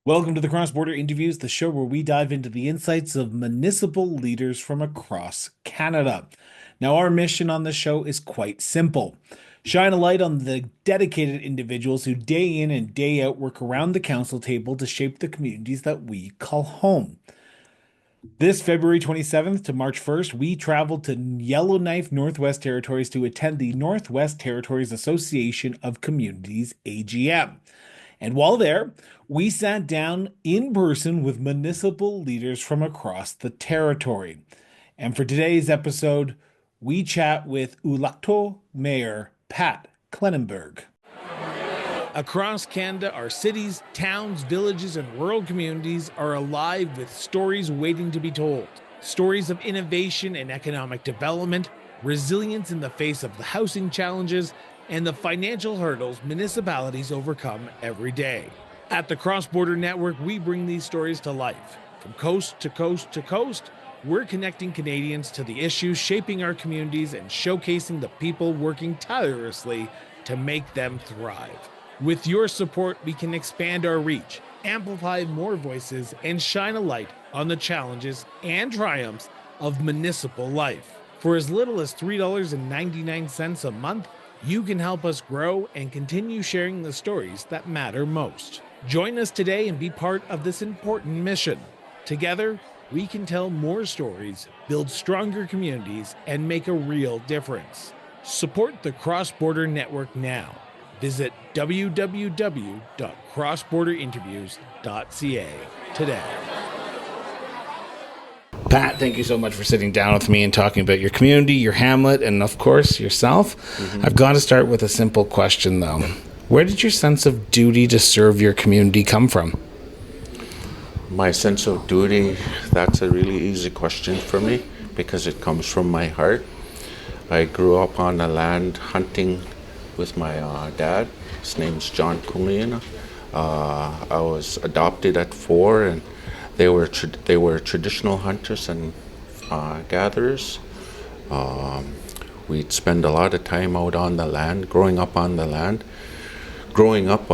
Welcome to the Cross Border Interviews, the show where we dive into the insights of municipal leaders from across Canada. Now, our mission on the show is quite simple: shine a light on the dedicated individuals who day in and day out work around the council table to shape the communities that we call home. This February 27th to March 1st, we traveled to Yellowknife, Northwest Territories to attend the Northwest Territories Association of Communities AGM. And while there, we sat down in person with municipal leaders from across the territory. And for today's episode, we chat with Ulukhaktok Mayor Pat Klengenberg. Across Canada, our cities, towns, villages, and rural communities are alive with stories waiting to be told. Stories of innovation and economic development, resilience in the face of the housing challenges, and the financial hurdles municipalities overcome every day. At the Cross Border Network, we bring these stories to life. From coast to coast to coast, we're connecting Canadians to the issues shaping our communities and showcasing the people working tirelessly to make them thrive. With your support, we can expand our reach, amplify more voices, and shine a light on the challenges and triumphs of municipal life. For as little as $3.99 a month, you can help us grow and continue sharing the stories that matter most. Join us today and be part of this important mission. Together, we can tell more stories, build stronger communities, and make a real difference. Support the Cross Border Network now. Visit www.crossborderinterviews.ca today. Pat, thank you so much for sitting down with me and talking about your community, your hamlet, and of course, yourself. I've got to start with a simple question, though. Where did your sense of duty to serve your community come from? My sense of duty, that's a really easy question for me because it comes from my heart. I grew up on the land hunting with my dad. His name's John Kulina. I was adopted at 4, and they were traditional hunters and gatherers. We'd spend a lot of time out on the land, growing up on the land. Growing up,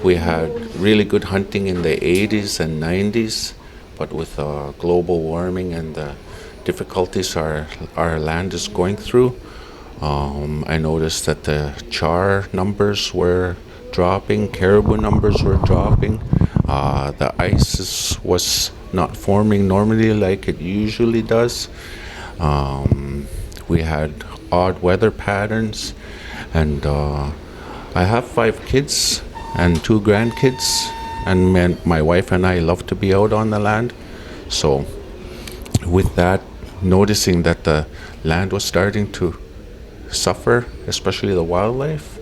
we had really good hunting in the 80s and 90s, but with global warming and the difficulties our land is going through, I noticed that the char numbers were dropping, caribou numbers were dropping. The ice was not forming normally like it usually does. We had odd weather patterns, and I have 5 kids and 2 grandkids, and my wife and I love to be out on the land. So with that, noticing that the land was starting to suffer, especially the wildlife,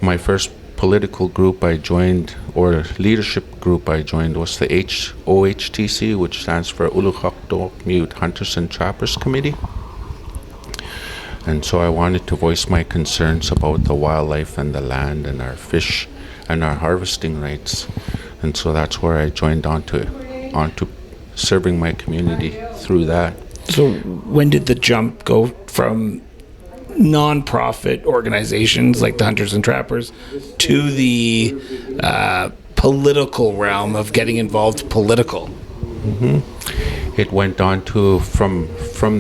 my first political group I joined, or leadership group I joined, was the OHTC, which stands for Ulukhaktok Mayor Hunters and Trappers Committee. And so I wanted to voice my concerns about the wildlife and the land and our fish and our harvesting rights. And so that's where I joined onto serving my community through that. So when did the jump go from non-profit organizations like the Hunters and Trappers to the political realm of getting involved political? It went on to from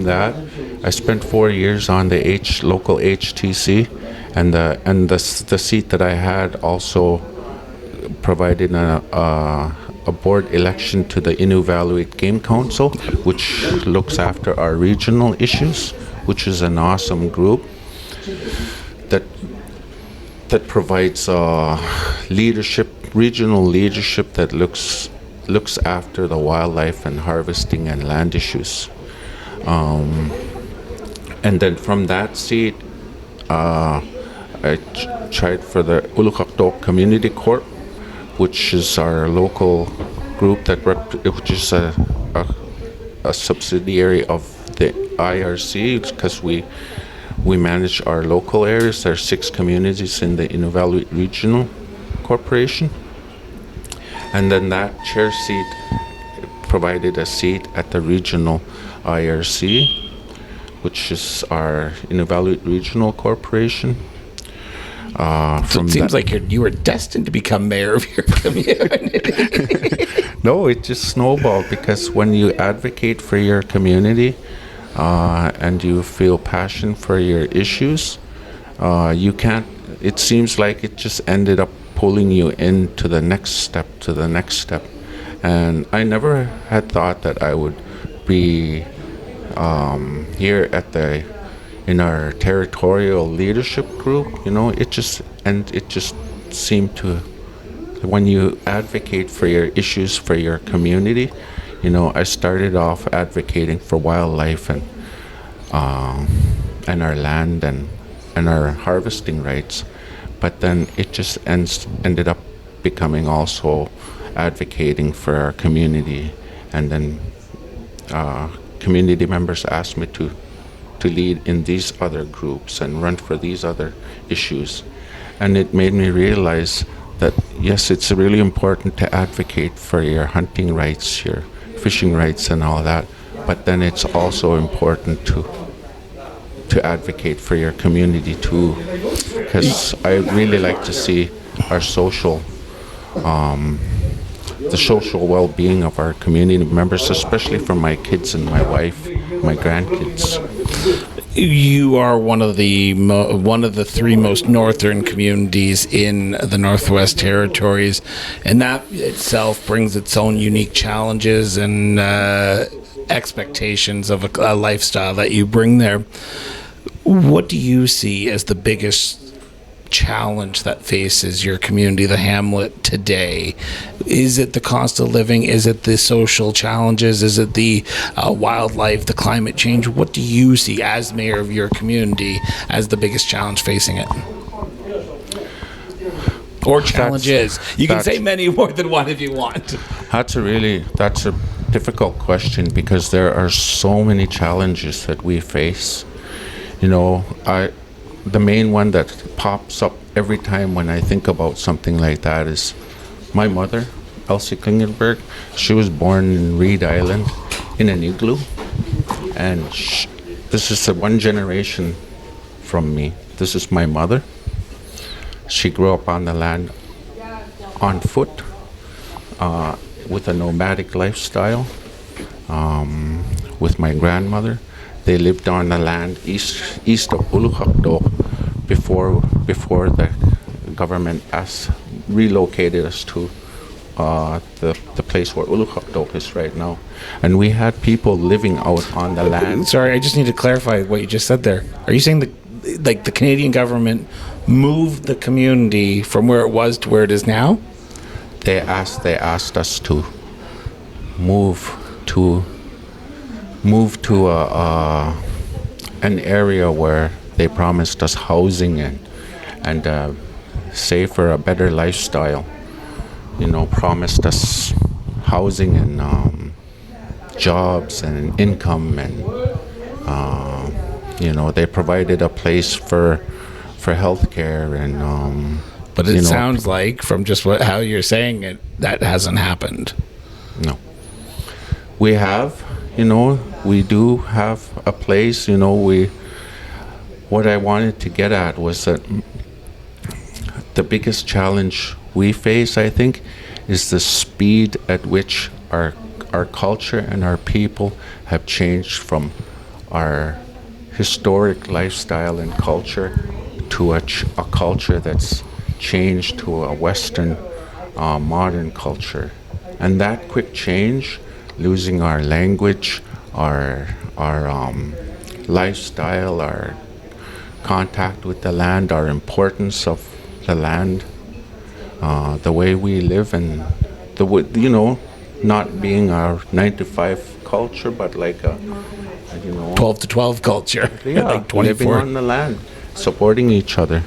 that. I spent 4 years on the local HTC, and the seat that I had also provided a board election to the Inuvialuit Game Council, which looks after our regional issues, which is an awesome group that provides regional leadership that looks after the wildlife and harvesting and land issues. And then from that seat, I tried for the Ulukhaktok Community Corp, which is our local group which is a subsidiary of the IRC, because we manage our local areas. There are 6 communities in the Inuvialuit Regional Corporation. And then that chair seat provided a seat at the regional IRC, which is our Inuvialuit Regional Corporation. So it seems like you were destined to become mayor of your community. No, it just snowballed because when you advocate for your community and you feel passion for your issues, you can't. It seems like it just ended up pulling you into the next step, to the next step. And I never had thought that I would be here in our territorial leadership group. It just seemed to, when you advocate for your issues for your community, I started off advocating for wildlife and our land and our harvesting rights, but then it just ended up becoming also advocating for our community, and then community members asked me to lead in these other groups and run for these other issues, and it made me realize that yes, it's really important to advocate for your hunting rights, your fishing rights and all that, but then it's also important to advocate for your community too, because I really like to see our the social well-being of our community members, especially for my kids and my wife, my grandkids. You are one of the three most northern communities in the Northwest Territories, and that itself brings its own unique challenges and expectations of a lifestyle that you bring there. What do you see as the biggest challenge that faces your community, the hamlet, today? Is it the cost of living? Is it the social challenges? Is it the wildlife, the climate change? What do you see as mayor of your community as the biggest challenge facing it? Or challenges? You can say many more than one if you want. That's a difficult question, because there are so many challenges that we face. The main one that pops up every time when I think about something like that is my mother, Elsie Klengenberg. She was born in Reed Island in an igloo, and this is the one generation from me. This is my mother. She grew up on the land on foot with a nomadic lifestyle with my grandmother. They lived on the land east of Ulukhaktok before the government relocated us to the place where Ulukhaktok is right now. And we had people living out on the land. Sorry, I just need to clarify what you just said there. Are you saying the Canadian government moved the community from where it was to where it is now? They asked us to move to an area where they promised us housing and safer, a better lifestyle. Promised us housing and jobs and income, and they provided a place for healthcare and. But it sounds like, from just how you're saying it, that hasn't happened. No. We have. We do have a place. What I wanted to get at was that the biggest challenge we face, I think, is the speed at which our culture and our people have changed from our historic lifestyle and culture to a culture that's changed to a Western modern culture. And that quick change, losing our language, our lifestyle, our contact with the land, our importance of the land, the way we live, and not being our 9-to-5 culture, but like a 12 to 12 culture. Yeah, like 24. Living on the land, supporting each other.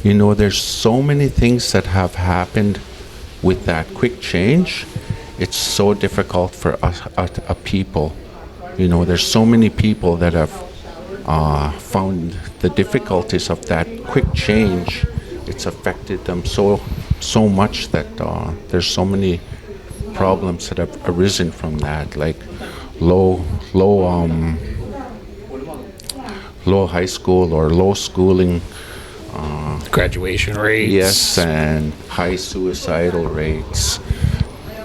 There's so many things that have happened with that quick change. It's so difficult for us, a people. There's so many people that have found the difficulties of that quick change. It's affected them so much that there's so many problems that have arisen from that, like low high school or low schooling Graduation rates. Yes, and high suicidal rates,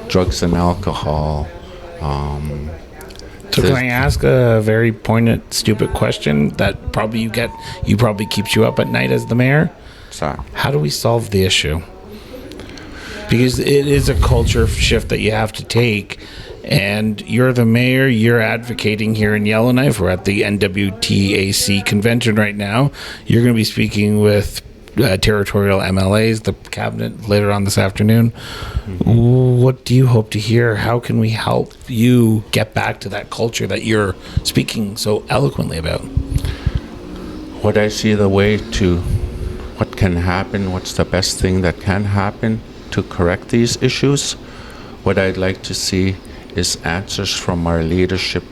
drugs and alcohol. So can I ask a very pointed, stupid question that probably probably keeps you up at night as the mayor? Sorry. How do we solve the issue? Because it is a culture shift that you have to take, and you're the mayor, you're advocating here in Yellowknife. We're at the NWTAC convention right now. You're going to be speaking with territorial MLAs, the cabinet, later on this afternoon. What do you hope to hear? How can we help you get back to that culture that you're speaking so eloquently about? What I see the way to what can happen, what's the best thing that can happen to correct these issues, what I'd like to see is answers from our leadership,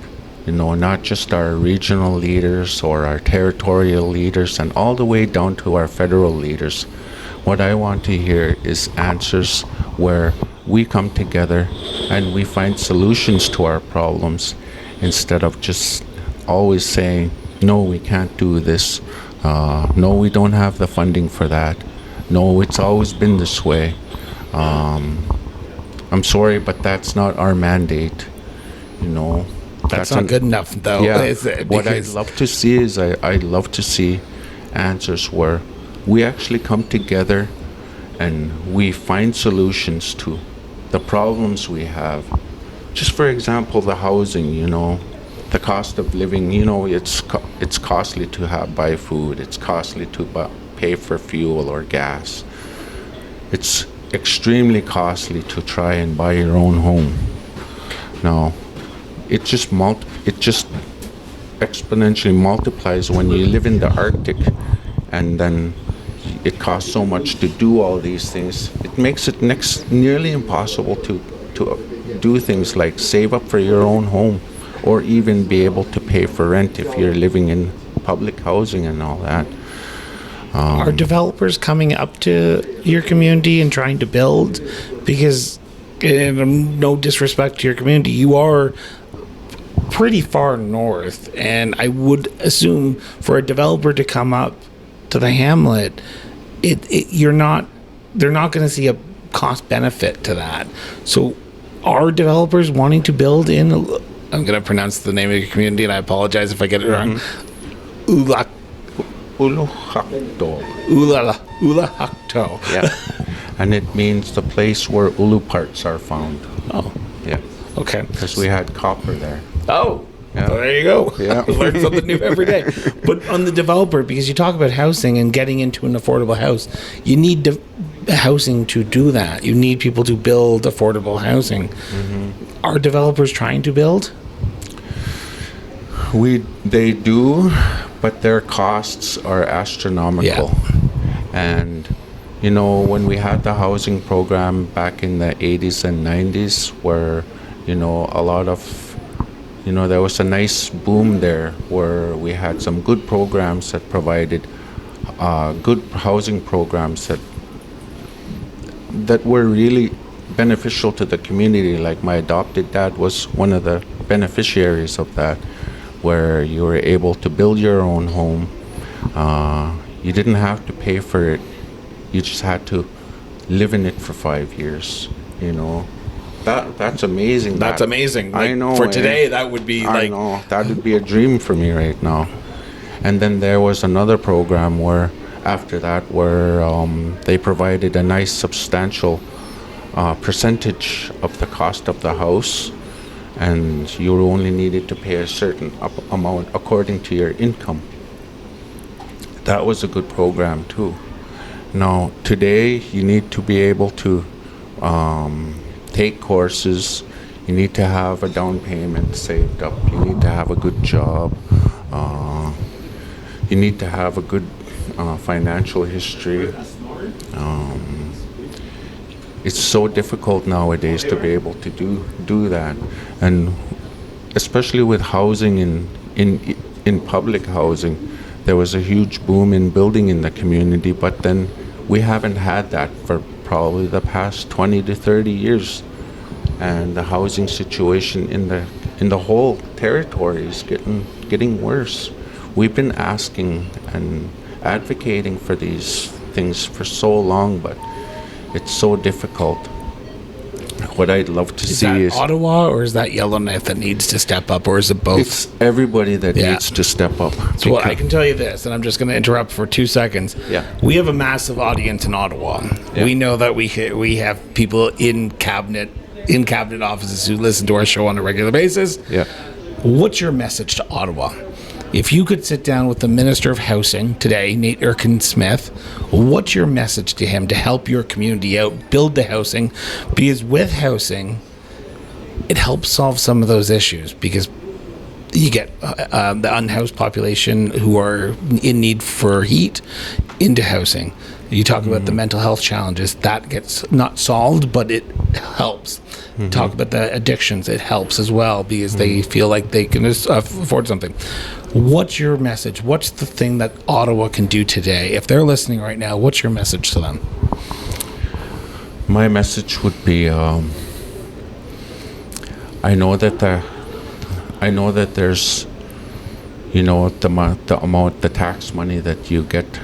not just our regional leaders or our territorial leaders and all the way down to our federal leaders. What I want to hear is answers where we come together and we find solutions to our problems instead of just always saying, no, we can't do this. No, we don't have the funding for that. No, it's always been this way. I'm sorry, but that's not our mandate. That's not good enough, though. Yeah. Is it? What I'd love to see is I'd love to see answers where we actually come together and we find solutions to the problems we have. Just for example, the housing, the cost of living, it's costly to buy food. It's costly to pay for fuel or gas. It's extremely costly to try and buy your own home. Now, it just exponentially multiplies when you live in the Arctic, and then it costs so much to do all these things. It makes it nearly impossible to do things like save up for your own home or even be able to pay for rent if you're living in public housing and all that. Are developers coming up to your community and trying to build? Because, and no disrespect to your community, you are pretty far north, and I would assume for a developer to come up to the hamlet, they're not going to see a cost benefit to that. So, are developers wanting to build in? I'm going to pronounce the name of your community, and I apologize if I get it wrong. Ulukhaktok. Ulukhaktok. Yeah. And it means the place where ulu parts are found. Oh. Yeah. Okay. Because we had copper there. Oh. Yeah. There you go. Yeah. Learn something new every day. But on the developer, because you talk about housing and getting into an affordable house, you need housing to do that. You need people to build affordable housing. Mm-hmm. Are developers trying to build? They do, but their costs are astronomical. Yeah. And when we had the housing program back in the 80s and 90s, where a lot of there was a nice boom there where we had some good programs that provided good housing programs that were really beneficial to the community. Like my adopted dad was one of the beneficiaries of that, where you were able to build your own home. You didn't have to pay for it. You just had to live in it for 5 years. That's amazing. That's amazing. I know. For today, that would be I know. That would be a dream for me right now. And then there was another program where after that where they provided a nice substantial percentage of the cost of the house, and you only needed to pay a certain amount according to your income. That was a good program too. Now today you need to be able to take courses. You need to have a down payment saved up. You need to have a good job. You need to have a good financial history. It's so difficult nowadays to be able to do that, and especially with housing in public housing, there was a huge boom in building in the community, but then we haven't had that for probably the past 20 to 30 years, and the housing situation in the whole territory is getting worse. We've been asking, and advocating for these things for so long, but it's so difficult. What I'd love to Is see that is Ottawa, or is that Yellowknife that needs to step up, or is it both? it's everybody that Yeah. needs to step up. So I can tell you this, and I'm just going to interrupt for 2 seconds. Yeah. We have a massive audience in Ottawa. Yeah. We know that we have people in cabinet offices who listen to our show on a regular basis. Yeah. What's your message to Ottawa? If you could sit down with the Minister of Housing today, Nate Erkin-Smith, what's your message to him to help your community out, build the housing? Because with housing, it helps solve some of those issues, because you get the unhoused population who are in need for heat into housing. You talk about the mental health challenges, that gets not solved, but it helps. Talk about the addictions, it helps as well, because they feel like they can afford something. What's your message? What's the thing that Ottawa can do today? If they're listening right now, what's your message to them? My message would be, I know that there's, the tax money that you get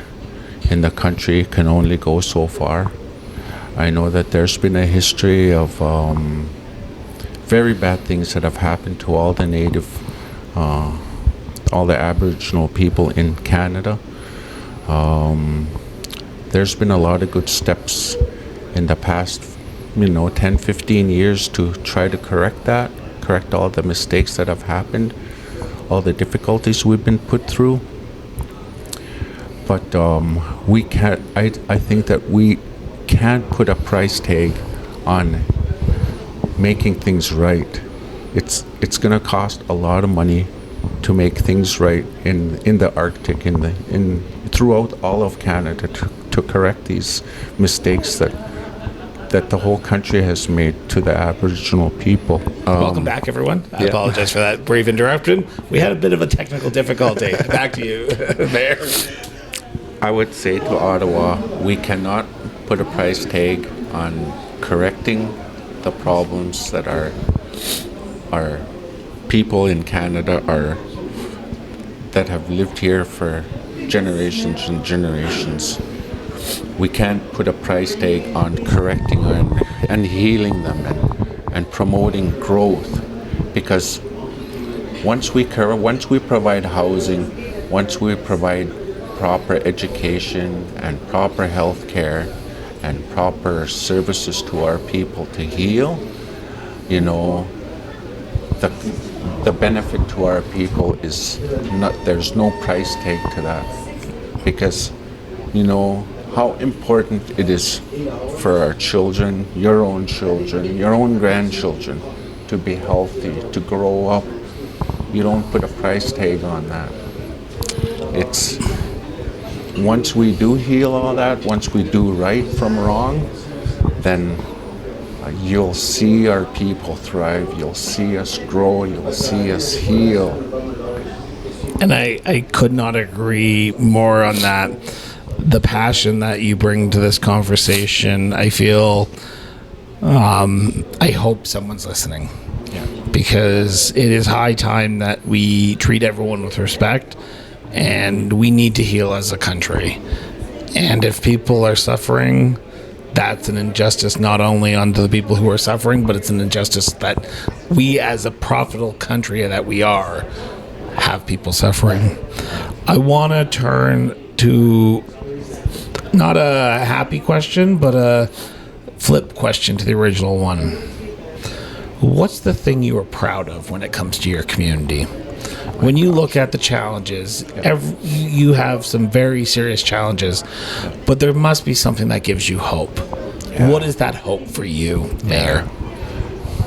in the country can only go so far. I know that there's been a history of very bad things that have happened to all the all the Aboriginal people in Canada. There's been a lot of good steps in the past, 10, 15 years to try to correct all the mistakes that have happened, all the difficulties we've been put through. But we can't, I think that we can't put a price tag on making things right. It's going to cost a lot of money to make things right in the Arctic, throughout all of Canada, to correct these mistakes that the whole country has made to the Aboriginal people. Welcome back, everyone. I apologize for that brief interruption. We had a bit of a technical difficulty. Back to you, Mayor. I would say to Ottawa, we cannot put a price tag on correcting the problems that our people in Canada that have lived here for generations and generations. We can't put a price tag on correcting and healing them and promoting growth, because once we provide housing, once we provide proper education and proper health care and proper services to our people to heal, the benefit to our people is not, there's no price tag to that, because how important it is for our children, your own grandchildren, to be healthy, to grow up. You don't put a price tag on that. It's once we do heal all that, once we do right from wrong, then you'll see our people thrive, you'll see us grow, you'll see us heal. And I could not agree more on that. The passion that you bring to this conversation, I feel, I hope someone's listening. Yeah. Because it is high time that we treat everyone with respect, and we need to heal as a country. And if people are suffering, that's an injustice not only onto the people who are suffering, but it's an injustice that we, as a profitable country that we are, have people suffering. I want to turn to not a happy question, but a flip question to the original one. What's the thing you are proud of when it comes to your community? When you look at the challenges, you have some very serious challenges, but there must be something that gives you hope. Yeah. What is that hope for you, Mayor?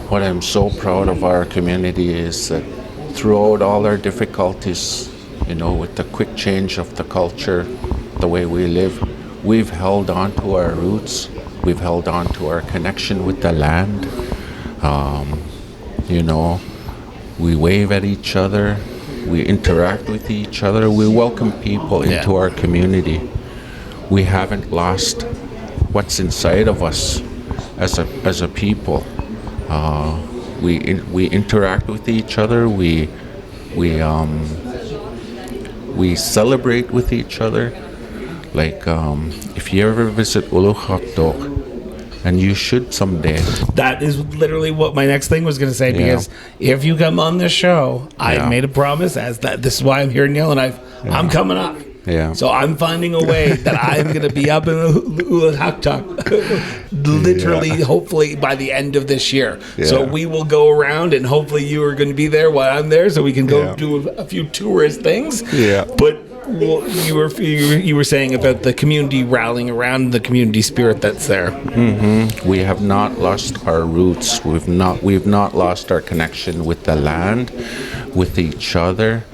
What I'm so proud of our community is that throughout all our difficulties, with the quick change of the culture, the way we live, we've held on to our roots, we've held on to our connection with the land. We wave at each other, we interact with each other, we welcome people into our community. We haven't lost what's inside of us as a people. We interact with each other, we celebrate with each other, Like, if you ever visit Ulukhaktok, and you should someday. That is literally what my next thing was going to say, Yeah. because if you come on this show, I've Yeah. made a promise as that this is why I'm here in Yellowknife. I'm coming up. Yeah. So I'm finding a way that I'm going to be up in Ulukhaktok literally, hopefully by the end of this year. So Yeah. we will go around, and hopefully you are going to be there while I'm there, so we can go Yeah. do a few tourist things. Yeah. But well, you were saying about the community rallying around, the community spirit that's there. We have not lost our roots. We've not lost our connection with the land, with each other.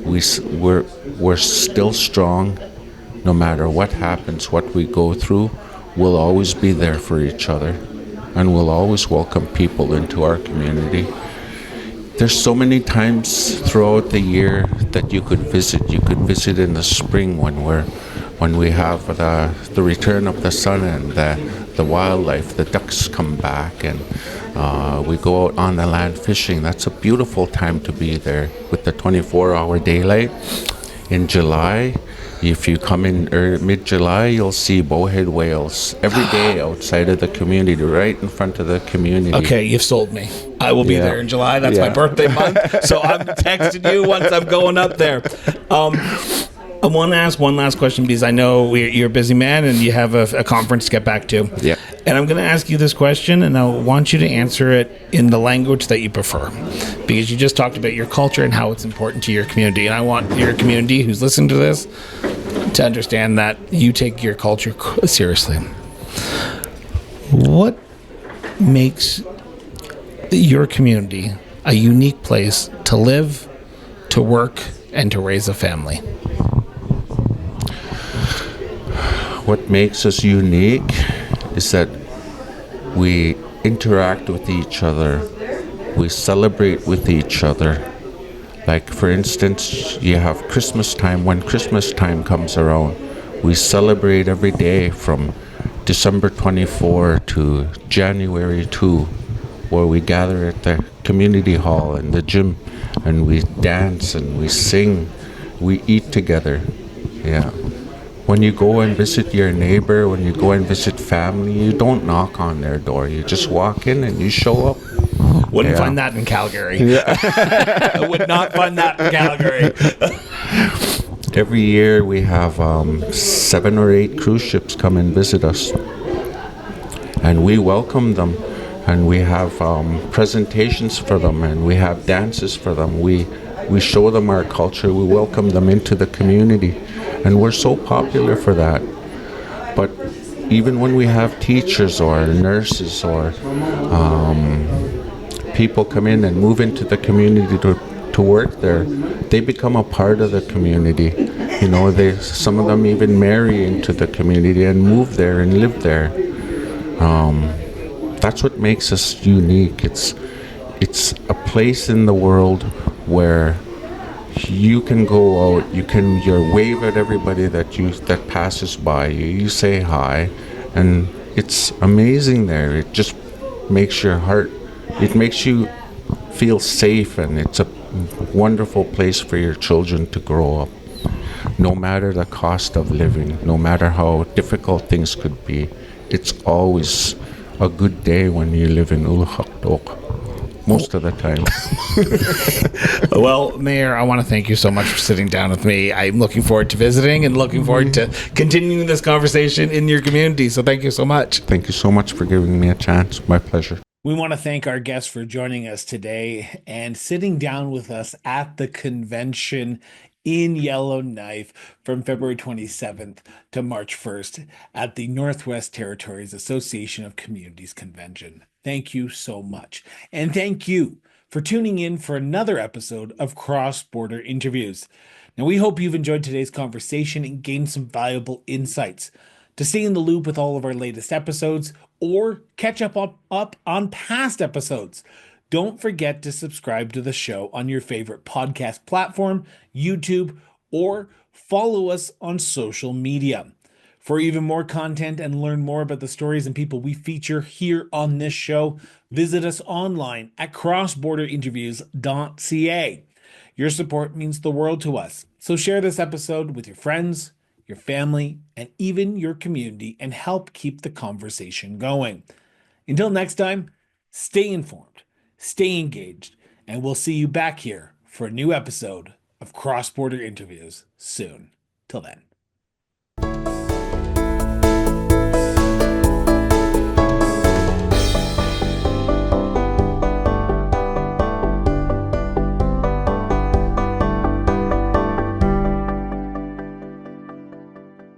We're still strong, no matter what happens, what we go through. We'll always be there for each other, and we'll always welcome people into our community. There's so many times throughout the year that you could visit. You could visit in the spring when we have the return of the sun and the wildlife. The ducks come back, and we go out on the land fishing. That's a beautiful time to be there with the 24-hour daylight. In July, if you come in mid-July, you'll see bowhead whales every day outside of the community, right in front of the community. Okay, you've sold me. I will be Yeah. there in July. That's my Yeah. birthday month. So I'm texting you once I'm going up there. I want to ask one last question, because I know you're a busy man and you have a conference to get back to. Yeah. And I'm going to ask you this question, and I want you to answer it in the language that you prefer, because you just talked about your culture and how it's important to your community. And I want your community who's listening to this to understand that you take your culture seriously. What makes your community a unique place to live, to work, and to raise a family? What makes us unique is that we interact with each other, we celebrate with each other. Like, for instance, you have Christmas time. When Christmas time comes around, we celebrate every day from December 24 to January 2, where we gather at the community hall and the gym, and we dance and we sing, we eat together. Yeah. When you go and visit your neighbor, when you go and visit family, you don't knock on their door. You just walk in and you show up. Wouldn't Yeah. find that in Calgary. I would not find that in Calgary. Every year we have 7 or 8 cruise ships come and visit us. And we welcome them. And we have presentations for them. And we have dances for them. We show them our culture. We welcome them into the community. And we're so popular for that. But even when we have teachers or nurses or people come in and move into the community to work there, they become a part of the community. You know, some of them even marry into the community and move there and live there. That's what makes us unique. It's a place in the world where you can go out, you wave at everybody that passes by you. You say hi, and it's amazing there. It just makes your heart. It makes you feel safe, and it's a wonderful place for your children to grow up. No matter the cost of living, no matter how difficult things could be, it's always a good day when you live in Ulukhaktok. Most of the time. Well, Mayor, I want to thank you so much for sitting down with me. I'm looking forward to visiting and looking forward to continuing this conversation in your community. So thank you so much. Thank you so much for giving me a chance. My pleasure. We want to thank our guests for joining us today and sitting down with us at the convention in Yellowknife from February 27th to March 1st at the Northwest Territories Association of Communities Convention. Thank you so much. And thank you for tuning in for another episode of Cross Border Interviews. Now, we hope you've enjoyed today's conversation and gained some valuable insights. To stay in the loop with all of our latest episodes or catch up on past episodes, don't forget to subscribe to the show on your favorite podcast platform, YouTube, or follow us on social media. For even more content and learn more about the stories and people we feature here on this show, visit us online at crossborderinterviews.ca. Your support means the world to us, so share this episode with your friends, your family, and even your community and help keep the conversation going. Until next time, stay informed, stay engaged, and we'll see you back here for a new episode of Cross Border Interviews soon. Till then.